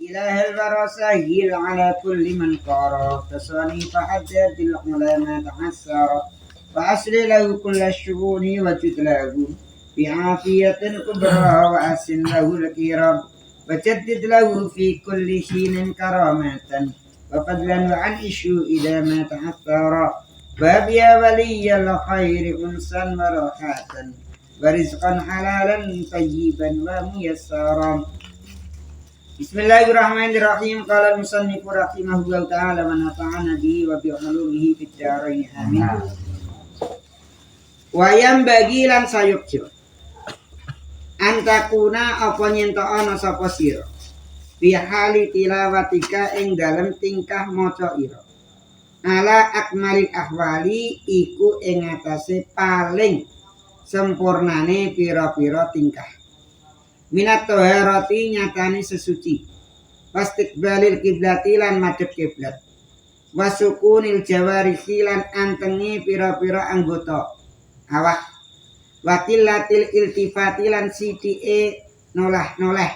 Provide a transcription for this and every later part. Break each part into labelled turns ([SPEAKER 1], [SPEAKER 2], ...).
[SPEAKER 1] إله الورى سهل على كل من قارى تصانيف حدد العلماء تعسر وأسر له كل الشؤون وجد له بعافية كبرى وأسن له الكرام وجدد له في كل حين كرامة وفضلا وعن إشو إذا ما تعثر باب يا ولي الخير أنسا وراحة ورزقا حلالا طيبا وميسرا. Bismillahirrahmanirrahim. Qala al-musannif rahimahullahu ta'ala wa nafa'ana bihi wa bi ulumihi fid dharain amin. Wa yambagi lan sayukjo antakuna apa nyento ana sapa sira fi hali tilawatika ing dalem tingkah maca ira ala akmalil ahwali iku ing atase paling sempurnane pira-pira tingkah minat toherati nyatani sesuci wastiqbalil kiblati lan madhep kiblat wasukunil jawarihi lan antengi pira-pira anggota awak wakilatil iltifati lan sithike nolah-noleh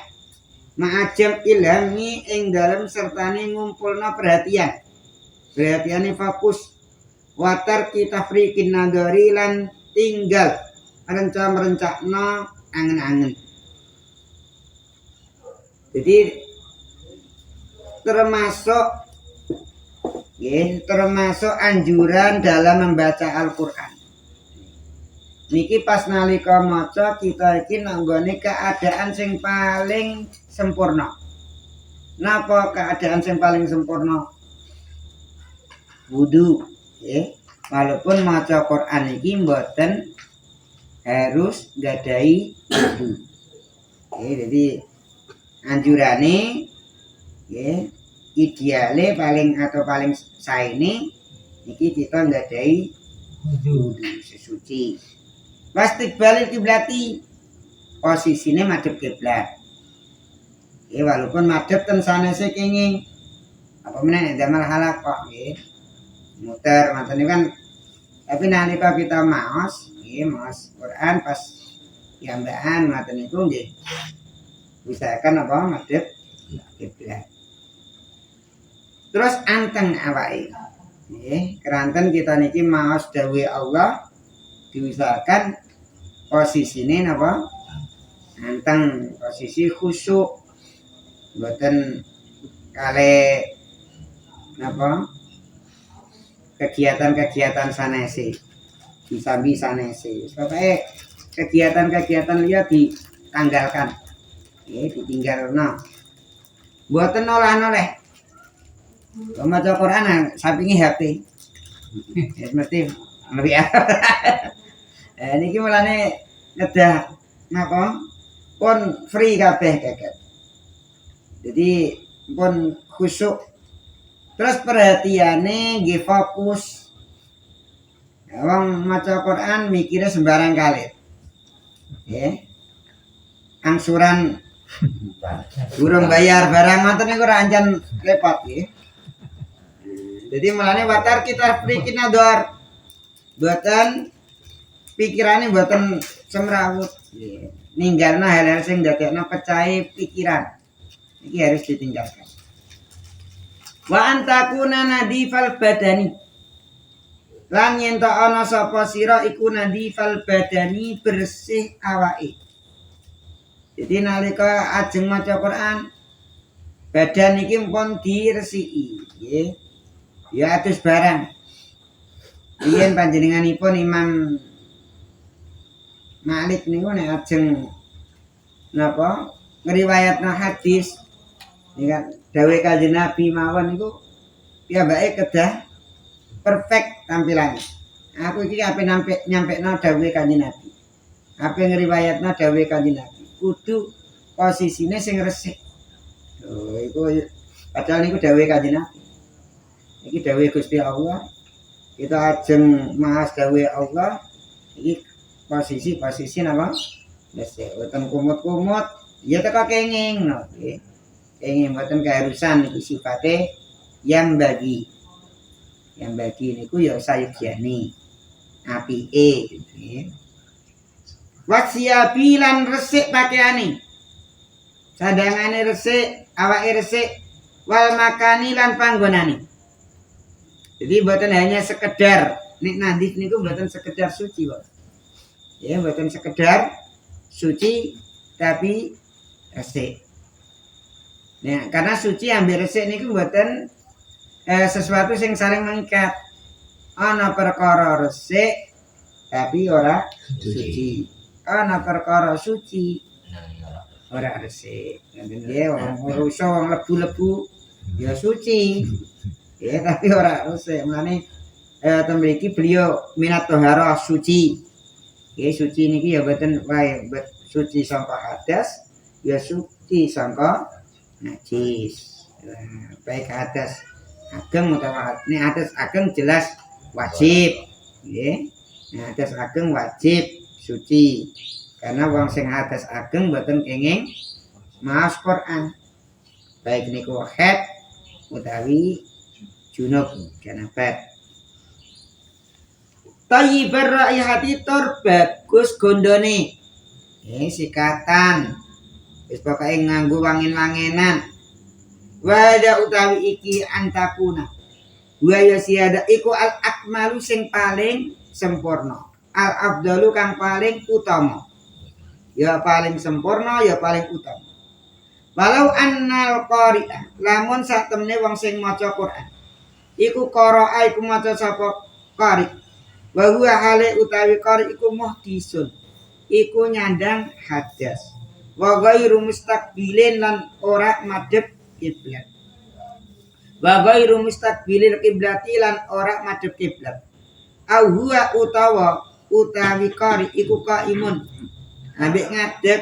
[SPEAKER 1] ma'ajam ilhami ing dalem sertane ngumpulna perhatiane fokus watar kita frikin nadori lan tinggal merencana angen-angen. Jadi termasuk anjuran dalam membaca Al-Qur'an. Niki pas nalika maca kita iki nanggone keadaan sing paling sempurna. Napa keadaan sing paling sempurna? Wudu, nggih. Walaupun maca Qur'an iki mboten harus gadai wudu. Jadi anjurane nggih ideale paling saene iki kita gadai wudu sesuci. Wastiqbalil kiblati posisine madhep kiblat. Walaupun madhep ten sanese kenging apa meneh damal halaqah nggih. Muter manten kan tapi nalika kita maos nggih maos Quran pas piambaan ngoten niku nggih usahakan apa madhep kiblat. Terus anteng awake. Nggih, keranten kita niki maos dawuh Allah diusahakan posisine napa? Anteng, posisi khusyuk. Mboten kale napa? Kegiatan-kegiatan sanese. Disambi sanese. Pokoke kegiatan-kegiatan liya ditanggalkan. Ditinggalno. Mboten nolah-noleh. Maca Quran sampingi HP. Mesti lebih niki mulane kedah napa pun free kabeh keket. Jadi pun khusyuk. Terus perhatiane nggih fokus. Wong maca Quran mikire sembarang kali. Nggih. Angsuran durung bayar barang ngoten niku ora ancen repot nggih. Jadi mulane watar kita prikin ador. Buatan pikirane buatan semrawut. Ninggalna hal-hal sing ndadekno pecahe pikiran. Iki harus ditinggalkan. Wa antakuna nadifal badani. Lan yen ta ana sapa sira iku nadifal badani bersih awake. Jadi nalika ajeng maca Quran badan iki mpun diresiki, nggih. Ya atus barang. Yen panjenenganipun Imam Malik niku nek ajeng napa ngriwayatna hadis niku dawuh Kanjeng Nabi mawon niku piyambake kedah perfect tampilane. Aku iki ape nyampekno dawuh Kanjeng Nabi. Ape ngriwayatna dawuh Kanjeng Nabi. Kudu posisine sing resik. Lho iku padahal niku dawuh Kanjeng Nabi. Iki dawuh Gusti Allah. Kita ajeng maas dawuh Allah iki posisi napa? Resik, boten kumut-kumut, ya teka kenging no, nggih. Kenging boten keharusan iki sifate yang bagi niku ya sayugyani apike nggih. Wasiabi lan resik pakaiane. Sandangane resik, awake resik wal makani lan panggonane. Jadi mboten hanya sekedar nek nandhik niku mboten sekedar suci kok. Ya mboten sekedar suci tapi resik. Nah, karena suci ambil resik niku mboten sesuatu yang saling mengikat. Ana perkara resik tapi ora suci. Ana perkara suci ora resik. Nggih wong rusa wong lebu-lebu ya suci. Ya tapi ora resik. Mulane mriki beliau minat tohara suci. Nggih suci niki ya mboten wae suci sangka hadas ya suci sangka najis. Baik hadas ageng utawa nek hadas ageng jelas wajib nggih. Nek hadas ageng wajib suci. Karena wong sing hadas ageng mboten kenging maos Quran. Baik niku haid utawi junub janabat. Thayyibar raihati tur bagus gondone. Sikatan. Wis pokoke nganggo wangin-wangenan. Wada utawi iki antakuna. Wa ya siada iku al akmalu sing paling sempurna. Al afdalu kang paling utama. Ya paling sempurna ya paling utama. Walau annal qari'ah lamun sak temne wong sing maca Quran. Iku qara'a iku maca sapa qari'. Wa huwa hale utawi qari' iku muhdisun. Iku nyandang hadas. Wa ghairu mustaqbilin lan ora madhep kiblat. Wa ghairu mustaqbilil kiblati lan ora madhep kiblat. Au huwa utawi qari iku qaimun. Ambek ngadeg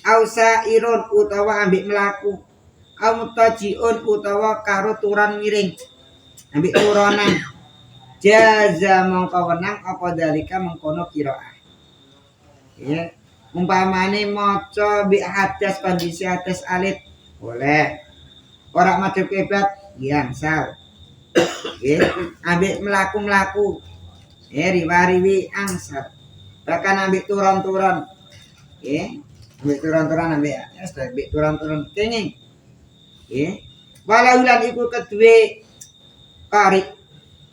[SPEAKER 1] au sairun utawa ambek mlaku. Au mutajiun utawa karo turan miring. Ambek turonan. Jaza mongko wenang apa dalika mengkono qiraah. Ya, umpamane maca bi hadas kondisi hadas alit boleh. Ora madhep kiblat gangsal. Nggih, ambek mlaku-mlaku. Riwariwi angsal. Bahkan ambek turon-turon. Nggih, ambek turon-turon ambek turon-turon kenging. Nggih. Walaulan iku kedue qari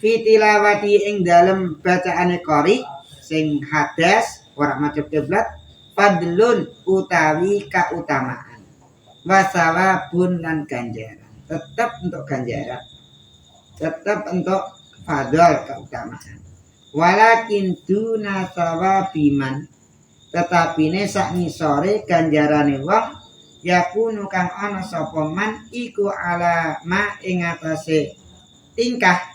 [SPEAKER 1] fitilawati ing dalem bacaane qari sing hadas ora madhep kiblat fadlun utawi kautamaan wasawabun lan ganjaran tetap untuk ganjaran tetap untuk fadl keutamaan walakin duna sawabiman tetapine sak ngisore ganjarane wong yakunu kang ana sapa man iku alama ing atase tingkah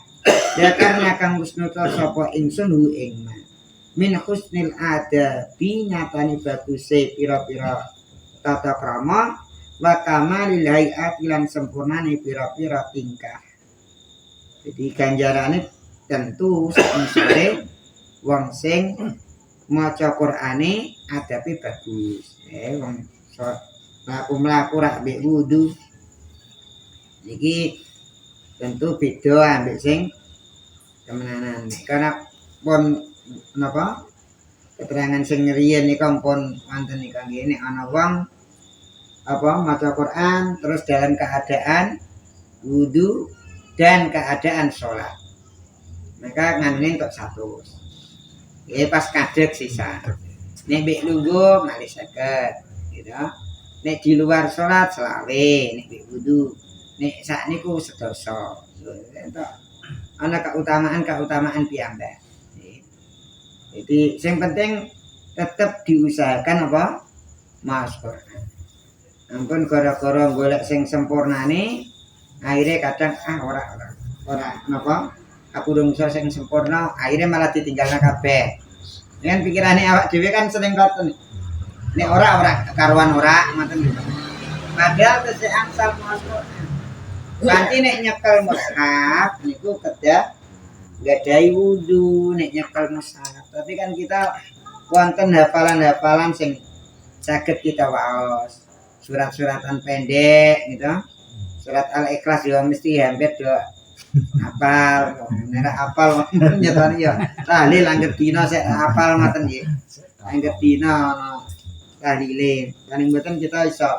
[SPEAKER 1] ya karena kang husnuta sapa ingsun hu ing min husnil adabi nyatani baguse pira-pira tata krama wa kamalil hayati lan sempurnane pira-pira tingkah. Jadi ganjarane tentu misale wong sing maca Qur'ane adabe bagus. Wong mlaku rak mbek wudu iki tentu beda ambek sing temenanan. Karena pun napa keterangan sing riyen nika pun wonten nika nggih nek ana wong apa maca Quran terus dalam keadaan wudu dan keadaan sholat maka ngandune entuk 100. Nggih pas kadek sisa. Nek mbek lungguh malih 50 gitu. Nek di luar sholat selawe nek mbek wudu. Nek sak niku sedoso. Entuk ana keutamaan piyambak. Jadi yang penting tetap diusahakan apa? Mas Quran. Ampun gara-gara golek sing sempurnane akhirnya kadang ora napa? Aku dongso sing sempurna akhirnya malah ditinggalna kabeh. Dengan pikirane awak dhewe kan sering ngoten. Nek ora karuan ora ngoten lho. Padahal tesih angsal Mas Quran. Nanti nek nyekel mushaf niku kedah gadahi wudu nek nyekel mushaf. Tapi kan kita wonten hafalan-hafalan sing saged kita waos. Surat-suratan pendek gitu. Surat Al-Ikhlas ya mesti hampir do hafal. Nek hafal nyetani ya tahlil angger dina sik hafal ngoten nggih. Angger dina tahlile. Kan mboten kita iso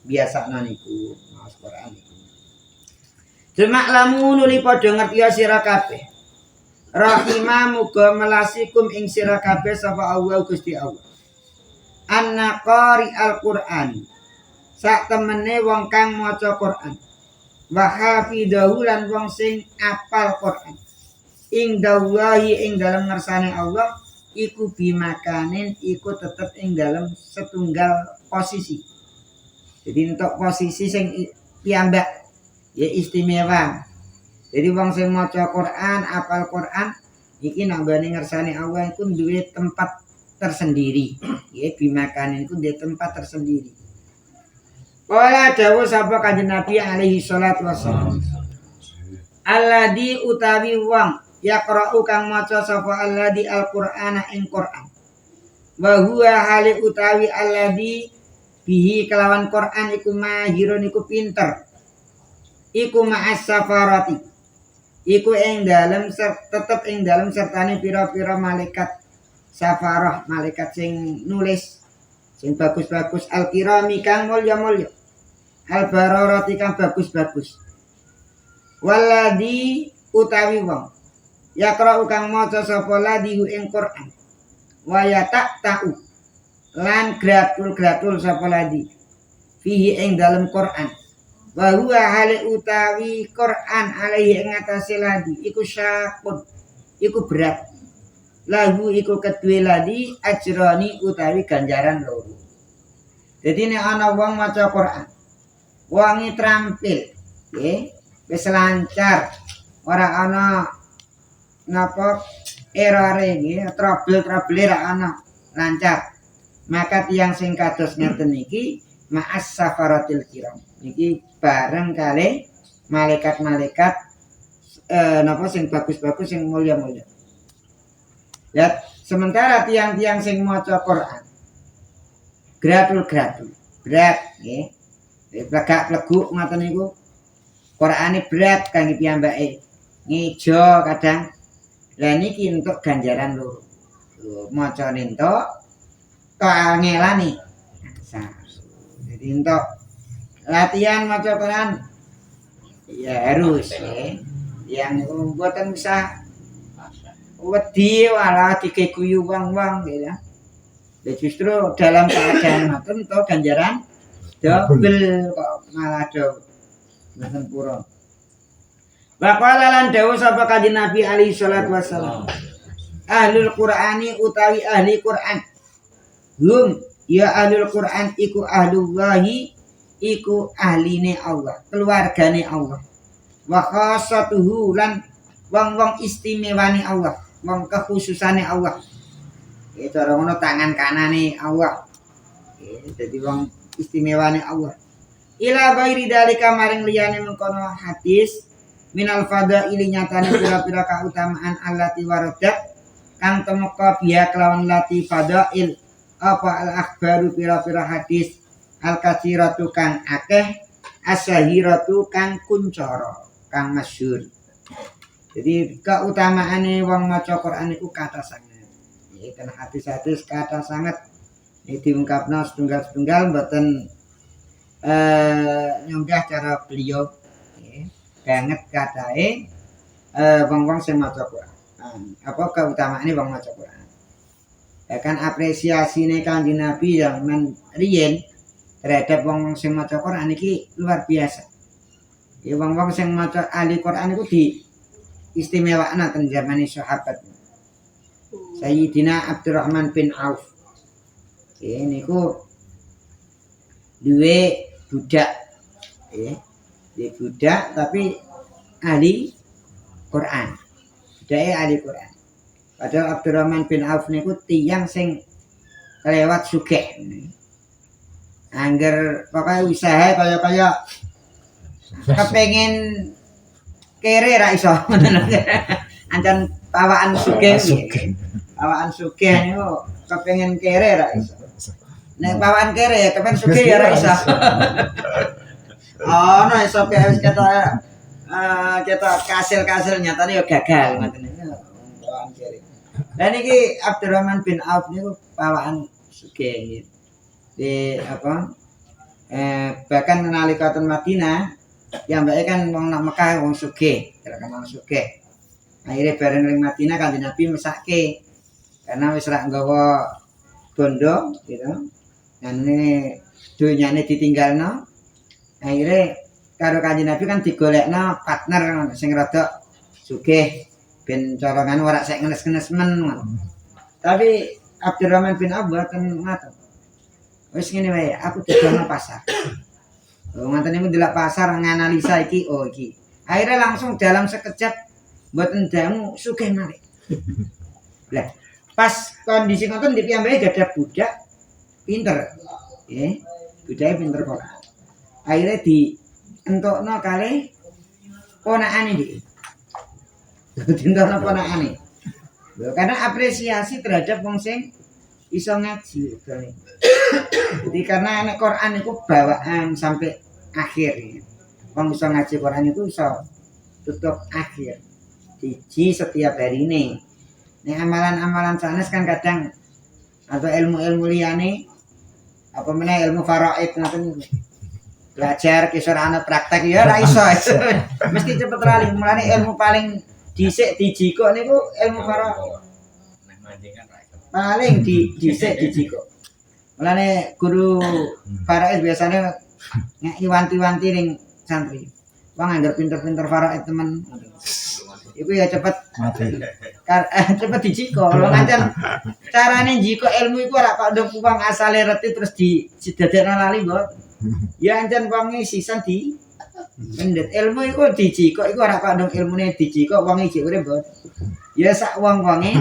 [SPEAKER 1] biasakno niku. maos Quran iku. Jemak lamun nuli padha ngerti sira kabeh. Rahimah muga melasikum ing sira kabeh sapa Allah Gusti Allah. Anna qari al-Qur'an. Sak temene wong kang maca Quran. Wa hafidahu lan wong sing apal Quran. Ing dawahi ing dalam ngersane Allah iku bimakanin iku tetep ing dalam setunggal posisi. Jadi untuk posisi sing piyambak ya istimewa. Jadi wong sing maca Quran, apal Quran iki nambani ngersane Allah iku duwe tempat tersendiri. Ya bimakanin iku duwe tempat tersendiri. Qala dawuh sapa Kanjeng Nabi alaihi salatu wassalam. Alladzi utawi wong yaqra'u kang maca sapa alladzi al-Qur'ana ing Qur'an. Wa huwa hali utawi alladzi bihi kelawan Qur'an iku mahirun iku pinter. Iku ma'as safarati. Iku ing dalem tetep ing dalem sertane pira-pira malaikat safarah, malaikat sing nulis sing bagus-bagus al-kirami kang mulya-mulya. Al-bararati kang bagus-bagus. Walladzi utawi wong yaqra'u kang maca sapa ladhi ing Qur'an wa yata'u lan gratul-gratul sapa ladhi fihi ing dalem Qur'an wa huwa hale utawi Qur'an alaihi ing atase ladhi iku syaqun iku berat lahu iku kedue ladhi ajrani utawi ganjaran loro. Jadi nek ana wong maca Qur'an wonge trampil nggih wis lancar ora ana napa errore nggih trouble ra ana lancar maka tiyang sing kados ngeten iki ma'as safaratil kiram iki bareng kali malaikat-malaikat napa sing bagus-bagus sing mulya-mulya ya sementara tiang-tiang sing maca Quran gratul-gratul berat nggih plegak-pleguk ngoten niku Qur'ane berat kangge piyambake ngejo kadang lah niki entuk ganjaran loro macane entuk kangelane jadi entuk latihan maca Quran ya harus yang mboten bisa wedi walah dikeguyu wong-wong ya justru dalam keadaan ngoten entuk ganjaran double kok malah do mboten purun. Wa qala lan dawuh sapa Kanjeng Nabi alaihi salatu wassalam. Ahlul Qur'ani utawi ahli Qur'an. Hum ya ahlul Qur'an iku ahlullahi iku ahline Allah, keluargane Allah. Wa khassatuhu lan wong-wong istimewane Allah, wong kekhususane Allah. Itu ora ngono tangan kanane Allah. Dadi wong istimewane Allah. Ila ghairi dalika maring liyane mengkono hadis minal fadaili nyatane pira-pira kautamaan allati waradat kang temeka biya kelawan lati fadail apa al akhbaru pira-pira hadis al katsiratu kang akeh asyahiratu kang kuncara kang masyhur. Jadi keutamaane wong maca Quran iku kathah sanget. Nggih ten hadis-hadis kathah sanget. Iki diungkapna setunggal-setunggal mboten nyunggah cara beliau banget katae wong-wong sing maca Quran. Apa keutamaane wong maca Quran. Ya kan apresiasine Kanjeng Nabi zaman riyen terhadap wong sing maca Quran iki luar biasa. Ya wong-wong sing maca ahli Quran iku di istimewaan ten zamane sahabat. Sayyidina Abdurrahman bin Auf. Niku duwe budak di budak tapi ahli Quran. Budake ahli Quran. Padahal Abdurrahman bin Auf niku tiyang sing kelewat sugih. Angger pokoke usaha kaya kepengin kere ra iso. Ancan pawaan sugih. Pawaan sugih niku kepengin kere ra iso. Nek pawaan kere ya kepen sugih ya ra iso. Oh, no iso wis kita kasil nyatane ya gagal ngoten niku. Pawaan kere. Lah niki Abdurrahman bin Auf niku pawaan sugih. Di apa? Bahkan nalika ten Madinah yang mbake kan wong nak Mekah wong sugih, terkenal sugih. Akhirnya bareng ring Madinah Kanjeng Nabi mesake karena wis rak nggawa bondo gitu. Ngene dunyane ditinggalno. Akhirnya karo Kanjeng Nabi kan digolekno partner sing rada sugih ben corongan ora sek ngenes-ngenes men. Tapi Abdurrahman bin Auf mboten ngaten. Wis ngene wae, aku dodono pasar. Ngoten niku ndelok pasar nganalisa iki, oh iki. Akhirnya langsung dalam sekejap mboten dangu sugih malih. Lah, pas kondisi ngoten di piyambake gadah budak pinter. Nggih, budake pinter kok. Akhirnya dientokno kalih ponakane iki. Dientokno ponakane. Lho, karena apresiasi terhadap wong sing iso ngaji utawa. Jadi karena nek Quran itu bawaan sampai akhir. Wong iso ngaji Quran itu iso tutup akhir. Siji setiap hari ini. Nek amalan-amalan sanes kan kadang atau ilmu-ilmu liyane apa meneh ilmu faraid ngoten belajar kisah ana praktek ya ora iso. Mesti cepet lali. Mulane ilmu paling dhisik dijikok niku ilmu faraid. Paling dhisik dijikok. Mulane guru faraid biasanya ngeki wanti-wanti ning santri. Wong anggar pinter-pinter faraid temen. Iku ya cepet mati. Cepet dijiko. Lho ngancen carane njiko ilmu iku ora kok nduk wong asale reti terus didadekno lali mbok. Ya ancen wonge sisan di pendet ilmu iku dijiko iku ora kok nduk ilmune dijiko wong iki urip mbok. Ya sak wong-wonge.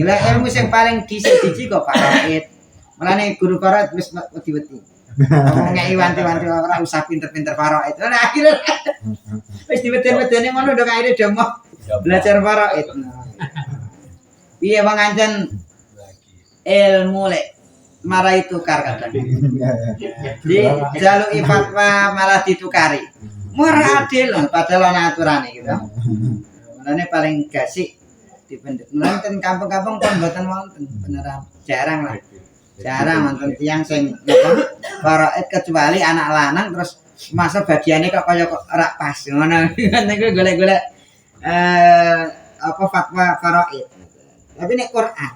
[SPEAKER 1] Lah ilmu sing paling dhisik dijiko faraid. Mulane guru faraid wis wedi-wedi. Ngeki wanti-wanti ora usah pinter-pinter faraid. Nah akhirnya wis diweden-wedeni ngono ndok akhire do mau belajar faraid. Piye wong ancen ilmu lek marai tukar kadang. Di jaluki fatwa malah ditukari. Murah adil padahal ana aturane gitu. Mulane paling gasik dipendhet. Mulane ten kampung-kampung pun mboten wonten beneran jarang lah. Jarang wonten tiyang sing faraid kecuali anak lanang terus masa bagiannya kok kaya ora pas ngono. Niku golek-golek apa fatwa faraid. Tapi nek Quran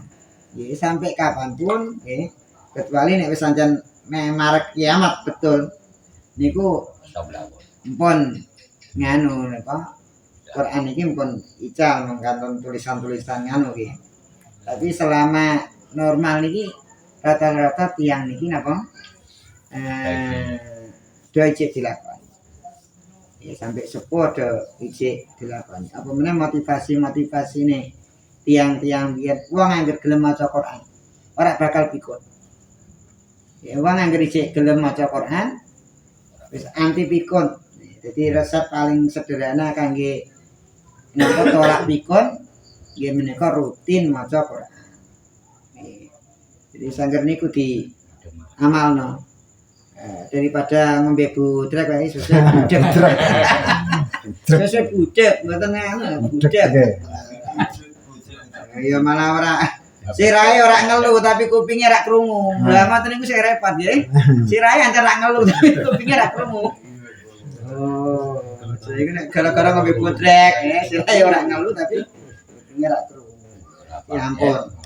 [SPEAKER 1] nggih sampai kapanpun nggih kecuali nek wis ancen marek kiamat betul niku pun nganu napa Quran iki pun ical mengkantong tulisan-tulisan nganu nggih. Tapi selama normal niki rata-rata tiang niki napa do ijek dilakoni. Ya sampai sepuh do ijek dilakoni. Apa meneh motivasi-motivasine tiang-tiang biyen wong anggere gelem maca Quran ora bakal pikun. Ya wong anggere ijek gelem maca Quran wis anti pikun. Jadi resep paling sederhana kangge napa tolak pikun nggih menika rutin maca Quran. Jadi sangger niku di amalno. Daripada ngombe budrek wae susu budek. Susu budek mboten ngono, budek. Ya malah ora sirahe ora ngelu tapi kupinge rak krungu. Lah ngoten niku sing repot nggih. Sirahe ancen rak ngelu tapi kupinge rak krungu. Oh, jadi nek gara-gara ngombe budrek, sirahe ora ngelu tapi kupinge rak krungu. Ya ampun.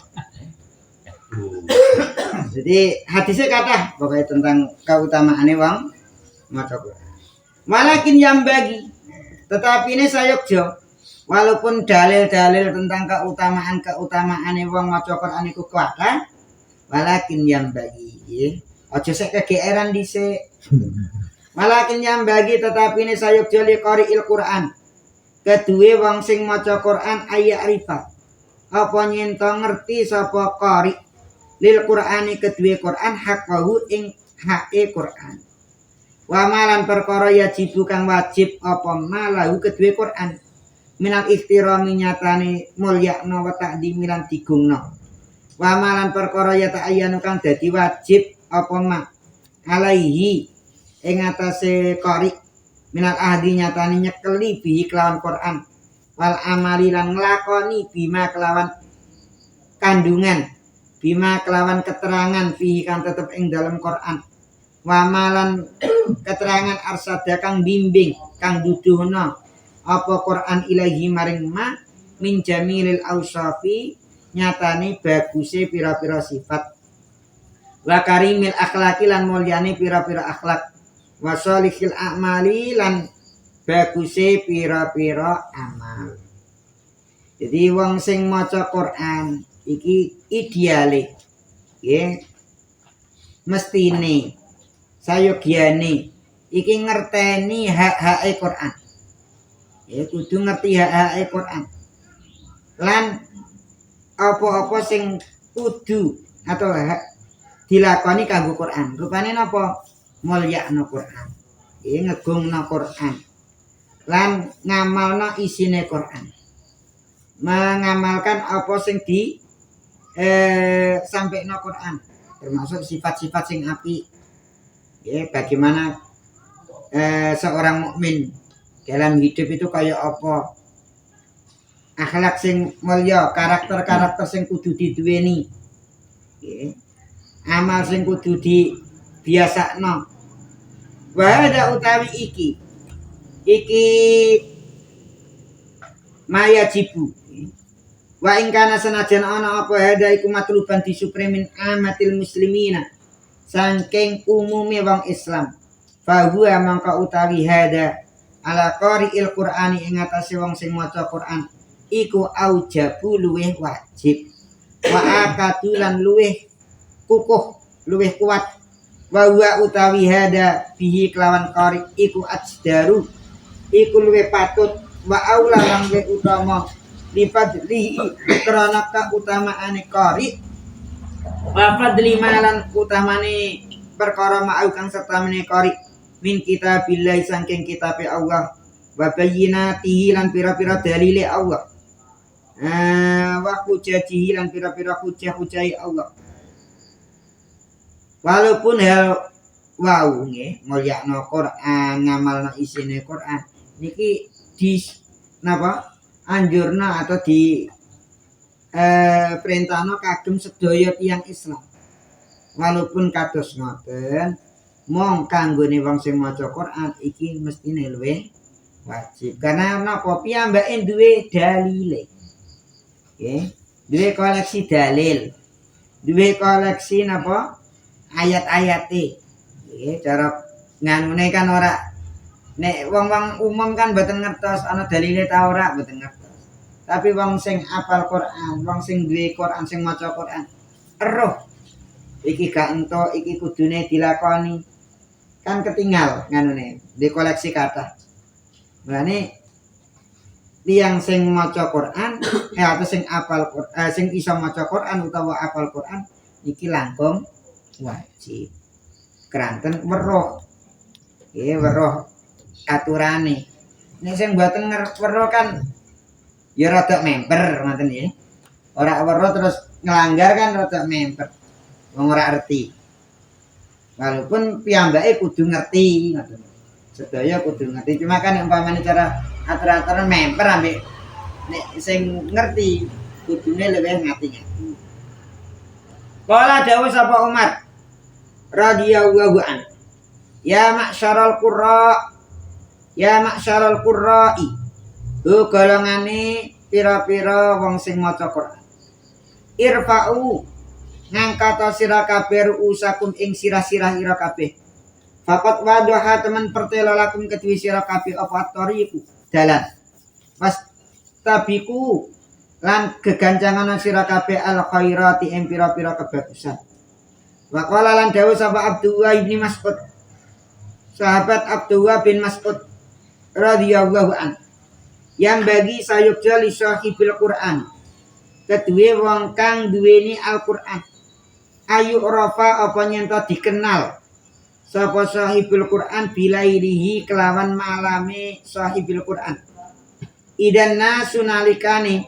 [SPEAKER 1] Jadi hadisnya kata pokoknya tentang keutamaane wong maca Quran. Walakin yang bagi, tetapi ini sayukjo, walaupun dalil-dalil tentang keutamaane wong maca Quran iku kuwata, walakin yang bagi, aja sek kegeeran dhisik. Walakin yang bagi, tetapi ini sayukjo li qari'il Quran. Kedue wong sing maca Quran ayat rifa. Apa nyento ngerti sapa qari' lil Qur'ani kedue Qur'an haqahu ing hake Qur'an. Wa malan perkara yajibu kang wajib apa malahu kedue Qur'an. Minal ihtirami nyatane mulyakna wa ta'dimi lan digungna. Wa malan perkara ya ta'ayyanu kang dadi wajib apa ma alaihi ing atase qari minal ahdi nyatane nyekeli bihi kelawan Qur'an. Wal amali lan nglakoni bima kelawan kandungan bima kelawan keterangan fihi kan tetep ing dalam Quran wamalan keterangan arsada kang bimbing kang duduhna apa Quran ilahi maring ma min jamilil ausafi nyatane baguse pira-pira sifat wa karimil akhlaqi lan mulyane pira-pira akhlak wa sholihil a'mali lan baguse pira-pira amal. Jadi wong sing maca Quran iki ideale nggih mestine sayogyane iki ngerteni hak-hake Quran. Ya kudu ngerti hak-hake Quran. Lan apa-apa sing kudu atau dilakoni kanggo Quran. Rupane napa? Mulyakno Quran. Nggih ngegungno Quran. Lan ngamalno isine Quran. Mengamalkan apa sing di sampekno Quran, termasuk sifat-sifat sing apik. Ya, bagaimana seorang mukmin dalam hidup itu kayak apa? Akhlak sing mulya, karakter-karakter sing kudu diduweni. Ya. Amal sing kudu dibiasakno. Wa ada utawi iki maya jibu. Wa ing kana senajan ana apa hada iku matluban disupremin amatil muslimina saking umume wong Islam fa huwa mangka utawi hada ala qari'il Qur'ani ing atase wong sing maca Qur'an iku aujabu luweh wajib wa akadu lan luweh kukuh luweh kuat wa huwa utawi hada bihi kelawan qari iku ajdaru iku luweh patut wa aula lan luweh utama lifadlihi karena keutamaane qari wa fadli malan utamane perkara ma'au kang sertamane qari min kitabillah saking kitabe Allah wa bayyinatihi lan pira-pira dalile Allah wa hujjatihi lan pira-pira hujjah-hujjahi Allah walaupun hal wau nggih mulyakno Quran ngamalno isine Quran niki di napa anjurna atau di perintahno kagem sedaya tiyang Islam. Walaupun kados ngoten, mong kanggone wong sing maca Quran iki mestine luwih wajib. Karena napa piyambake duwe dalile. Nggih, duwe koleksi dalil. Duwe koleksi napa ayat-ayate. Nggih, cara nganune kan ora nek wong-wong umum kan mboten ngertos ana dalile ta ora mboten ngertos. Tapi wong sing apal Quran, wong sing duwe Quran sing maca Quran, eruh iki gak entuk, iki kudune dilakoni. Kan ketinggal nganune, di koleksi kata. Mulane tiyang sing maca Quran atau sing apal sing iso maca Quran utawa apal Quran iki langkung wajib. Keranten weruh. Nggih, weruh aturane. Nek sing mboten weruh kan ya rada memper ngoten nggih. Ora weruh terus nglanggar kan rada memper. Wong ora ngerti. Walaupun piyambake kudu ngerti ngoten. Sedaya kudu ngerti. Cuma kan umpamane cara atur-aturan memper ambek nek sing ngerti kudune luwih ngati-ngati. Qala dawuh sapa Umar radhiyallahu an. Ya ma'syaral qurra ya ma'syaral qurra'i. Golongane pira-pira wong sing maca Quran. Irfa'u ngangkat sira kabeh usakum ing sirah-sirah ira kabeh. Faqat wadaha teman pertela lakum kedue sira kabeh apa tariqu dalan. Pas tabiku lan gegancangan sira kabeh al khairati ing pira-pira kebagusan. Wa qala lan dawuh sapa Abdullah bin Mas'ud. Sahabat Abdullah bin Mas'ud radhiyallahu an. Yang bagi sayukja li sahibil Quran. Kedue wong kang duweni Al-Qur'an. Ayu rafa apa nyenta dikenal sapa sahibul Quran bilailihi kelawan malame sahibul Quran. Idan nasu nalikane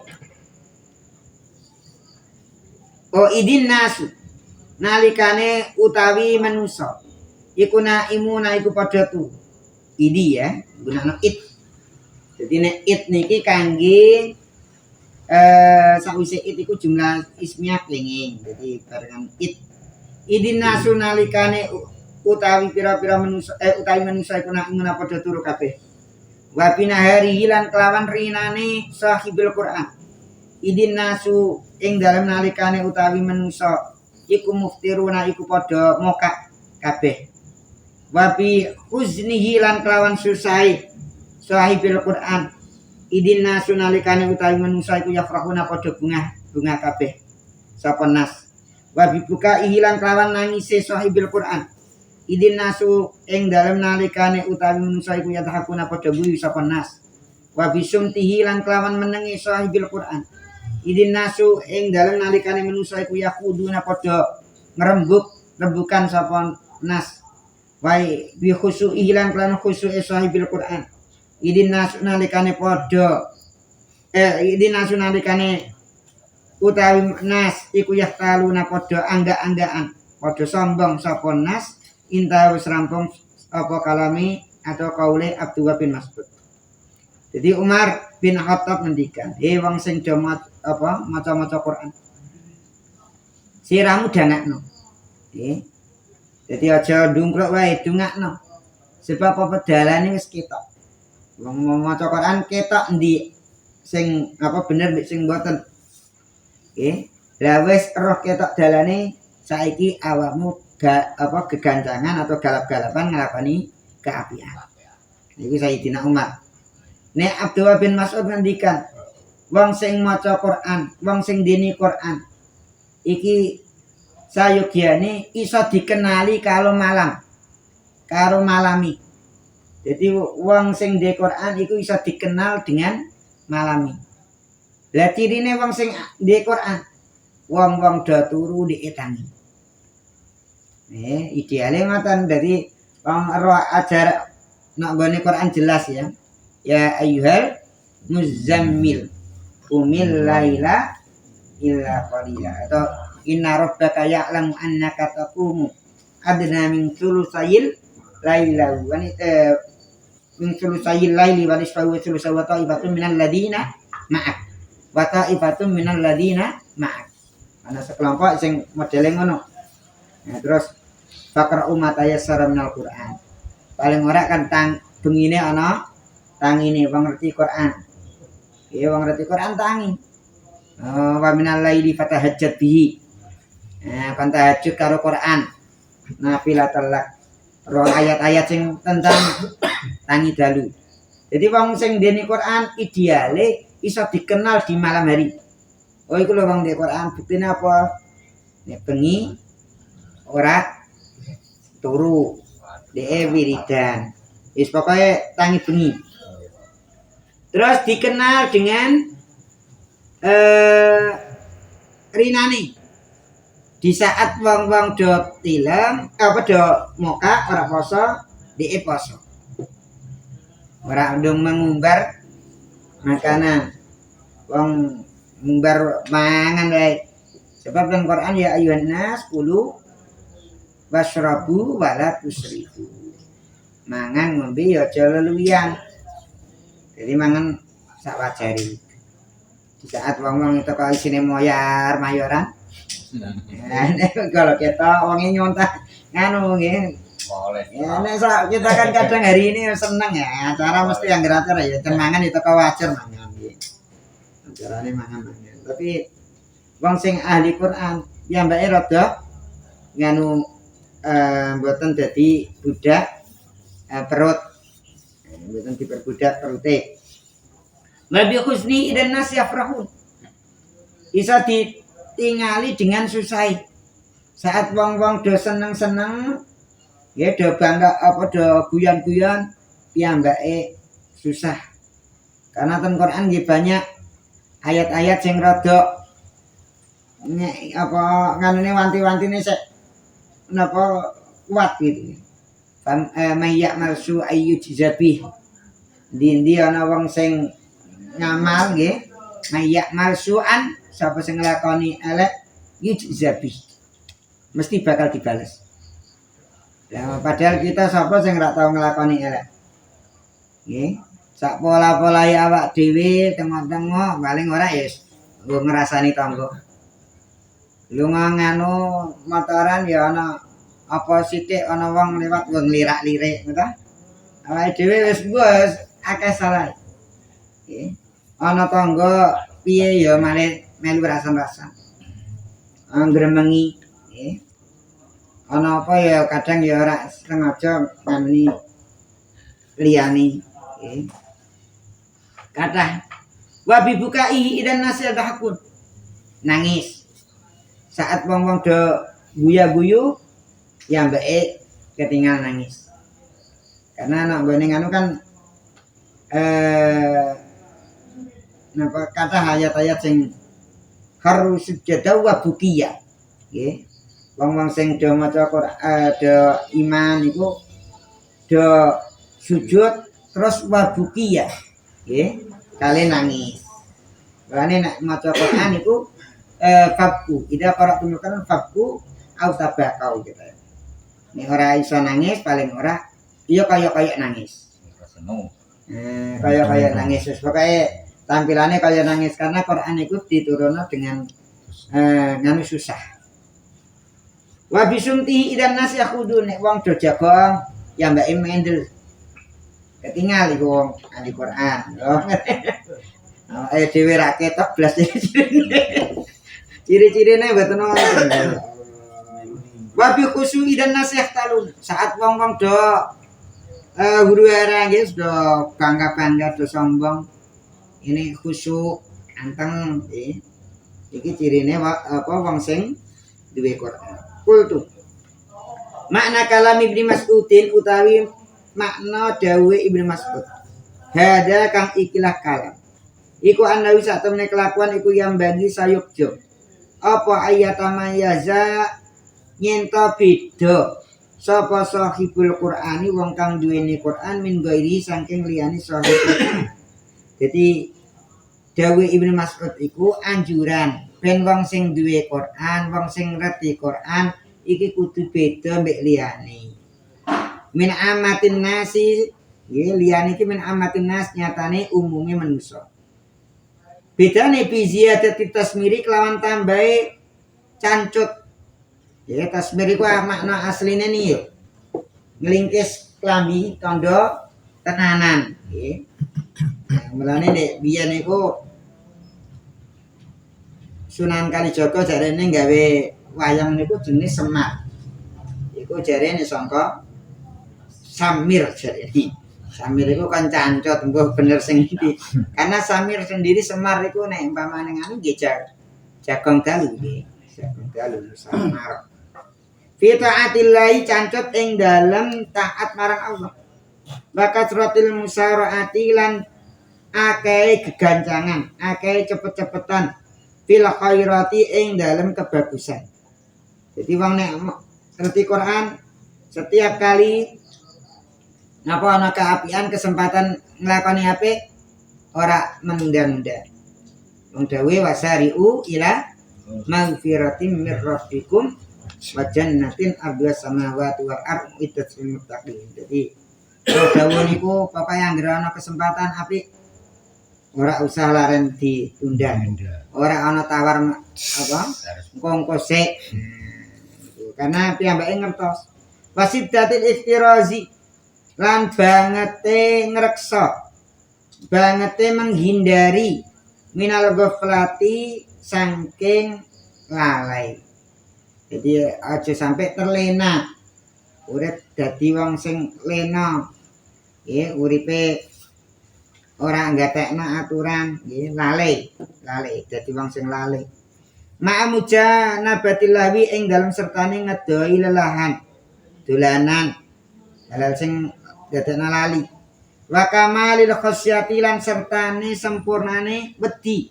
[SPEAKER 1] idin nasu nalikane utawi manusa iku naimuna iku padha tu idi ya gunane it. Jadi nek it niki kangge sakwise it iku jumlah ismiyah klinging. Jadi barengan it idin nasu nalikane utawi pira-pira manusa iku nak nguna padha turu kabeh. Wa binahari lan kelawan rinane sahibil Quran. Idin nasu ing dalem nalikane utawi manusa iku muftiruna iku padha mokak kabeh. Wa bi huznihi lan kelawan susai sahibil Quran. Idin nasu nalikane utawi manusa iku yafrahuna padha bunga kabeh. Sapa nas. Wa bi buka ihilan kelawan nangise sahibil Quran. Idin nasu ing dalem nalikane utawi manusa iku yadhakuna padha guyu sapa nas. Wa bisumtihi lan kelawan menenge sahibil Quran. Idin nasu ing dalem nalikane manusa iku yakuduna padha rembukan sapa nas. Wa bi khusu'i lan kelawan khusu'i sahibil Quran. Idin nasu nalikane utawi nas iku yahtaluna padha angga-anggaan padha sombong sapa nas. Inta wis rampung apa kalami atau kaule Abdullah bin Mas'ud. Jadi Umar bin Khattab ngendikan, wong sing do maca-maca Quran. Siramu dangakno. Jadi aja ndungkruk wae dungakno. Sebab apa dalane wis ketok. Wong maca Quran ketok endi sing bener sing mboten. Lah wis roh ketok dalane saiki awakmu kegancangan atau galap-galapan nglakoni keapian. Iki Sayyidina Umar. Nek Abdullah bin Mas'ud ngendikan, wong sing maca Quran, wong sing dini Quran iki sayogyane iso dikenali karo malami. Jadi wong sing di Quran iku iso dikenal dengan malami. Lah cirine wong sing di Quran, wong-wong do turu dietangi. Idealnya ngoten dari roh ajar nak gone Quran jelas ya. Ya ayyuhal muzammil qumil laila illa qalila atau inna rabbaka ya'lamu annaka taqumu adna min sulusayil laila wa min sulusayil laili wa nisfahu wa sulusahu wa ta'ifatun minal ladina ma'ak wa ta'ifatun minal ladina ma'ak. Ana sekelompok sing modele ngono. Nah, terus fakra umat ayassara minal Quran. Paling ora kan bengine ana tangine wong ngerti Quran. Wong ngerti Quran tangi. Wa minal laili fatahajjat bihi. Kan tahajud karo Quran. Nafilatul lak. Roh ayat-ayat sing tentang tangi dalu. Jadi wong sing dene Quran ideale iso dikenal di malam hari. Oh iku lho wong di Quran buktine apa? Nek bengi ora turu wiridan wis pokoke tangi bengi. Terus dikenal dengan rinane di saat wong-wong do tilem do moka ora poso dhek poso ora ndung mengumbar makanan wong ngumbar mangan wae. Sebab dalam Quran ya ayyuhan nas kulu wasrabu wala tusrifu. Mangan ngombe ya aja leluwian. Jadi mangan sak wajari. Di saat wong-wong itu kok isine mayoran. Kalau kita wonge nyontak nganu nggih. Ya nek kita kan kadang hari ini seneng ya, acara mesti yang gratis ya. Mangan itu kok wajar mangan nggih. Acarane mangan. Tapi wong sing ahli Quran ya mbake rada nganu mboten dadi budak perut. Mboten diperbudak perute. Nabi husni dan nas yafrahun. Bisa ditingali dengan susah. Saat wong-wong do seneng-seneng ya do bangga do guyon-guyon piyambake susah. Karena ten Quran nggih banyak ayat-ayat sing rada nganune wanti-wantine sik napa kuat gitu. Mayyak malsu ayyujzabih. Ndi ana wong sing ngamal nggih, mayyak malsuan sapa sing nglakoni elek yujzabih. Mesti bakal dibales. Ya, padahal kita sapa sing ora tau nglakoni elek. Nggih, sak pola-polahe awak dhewe tengok-tengok paling ora ya nggo ngrasani tangga. Lunga nganu motoran ya ana apa sithik ana wong liwat wong lirak-lirik ngono ta. Awake dhewe wis akeh salah. Nggih. Ana tangga piye ya malih melu rasan-rasan. Ngremengi nggih. Ana apa ya kadang ya ora sengaja ngani liyane nggih. Kathah wa bibukai idan nasil dahakun. Nangis. Saat wong-wong do guya-guyu ya mbake ketinggal nangis. Karena anak gone nganu kan napa kata ayat-ayat sing harus sujada wa bukiya nggih. Wong-wong sing do maca Quran do iman iku do sujud terus wa bukiya nggih, kali nangis. Lane nek maca Quran iku fabku, ida qara'tum Quran fabku au tabaqau gitu. Nek ora iso nangis paling ora iya kaya nangis. Kaya nangis wis pokoke tampilane kaya nangis karena Quran itu diturunno dengan nganu susah. Wa bisumtihi idan nas yakhudun nek wong do jago ya mbake mendel. Ketinggal iku wong ahli Quran. Ayo dhewe ra ketok blas ciri-cirine mboten wonten. Wa bi khusui dan nasih talun saat wong-wong do guru era nggih do bangga do sombong. Ini khusyuk anteng nggih. Iki cirine apa wong sing duwe Quran. Kultu. Makna kalam Ibnu Mas'udin utawi makna dawuhe Ibnu Mas'ud. Hada kang ikilah kalam. Iku anawi sak temene kelakuan iku yang bagi sayukjo. Apa ayatama yaza nyenta beda sapa sahibul Qur'ani wong kang duweni Qur'an min ghairi saking liyane sahib Qur'an. Jadi dawuh Ibnu Mas'ud iku anjuran ben wong sing duwe Qur'an, wong sing ngerti Qur'an iki kudu beda mbek liyane. Min amatin nasi, nggih liyane iki min amatin nas nyatane umume manusa. Bedane bi ziyadati tasmiri kelawan tambahe cancut. Ya tasmir iku makna asline nih nglingkis klambi tondo tenanan nggih. Mulane nek biyen niku Sunan Kalijaga jarene gawe wayang niku jenis Semar. Iku jarene sangka Samir jarene. Samir itu kan cancut, mbah bener sing iki. Karena Samir sendiri Semar itu nek umpamane nganu nggih jagong dalu nggih. Jagong dalu Samar. Fi taatillahi cancut ing dalem taat marang Allah. Bakat suratil musaraati lan akeh gegancangan, akeh cepet-cepetan fil khairati ing dalem kebagusan. Jadi wong nek ngerti Quran setiap kali napa ana keapian kesempatan nglakoni apik ora menunda-nunda. Wong dawuh wasari'u ila magfiratin mir rabbikum wa jannatin ardhas samawati wal ardi lil muttaqin. Jadi dawuh niku pokoke anggere ana kesempatan apik ora usah laren ditunda. Ora ana tawar apa engko sik. Karena piyambake ngertos wasiddatil iftirazi lan bangete ngreksa bangete menghindari minal ghaflati saking lalai. Jadi aja sampai terlena urip dadi wong sing lena nggih uripe ora nggatekna aturan nggih lalai dadi wong sing lalai. Ma'amuja nabatilawi ing dalam sertane ngedoi lelahan dolanan halal sing dadekna lali wa kamalil khasyati lan sertane sempurnane wedi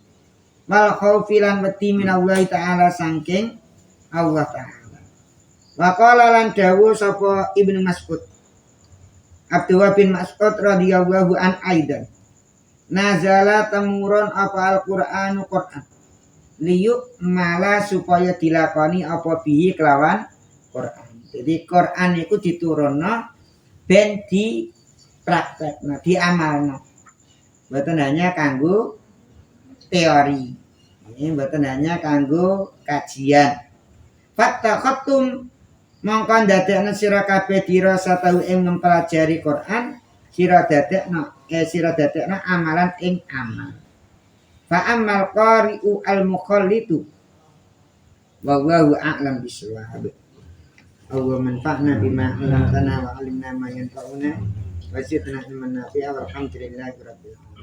[SPEAKER 1] wal khaufi lan wedi minallahi taala saking Allah taala. Wa qala lan dawuh sapa Ibnu Mas'ud Abdullah bin Mas'ud radhiyallahu an aidan nazala temurun apa Al-Qur'anu Qur'an liyuk malah supaya dilakoni apa bihi kelawan Quran. Jadi Quran itu diturunno ben dipraktekno, diamalno. Mboten hanya kanggo teori. Ini mboten hanya kanggo kajian. Fattakhattum Mongko ndadekna sira kabeh dirasa tau ing mempelajari Quran, sira dadekna amalan ing amal. Fa amal qari'u al mukhallitu wallahu a'lam bishawab. Allah manfa'na bima 'allamtana wa 'allimna ma yanfa'una wa zidna ilman nafi'a walhamdulillahi rabbil alamin.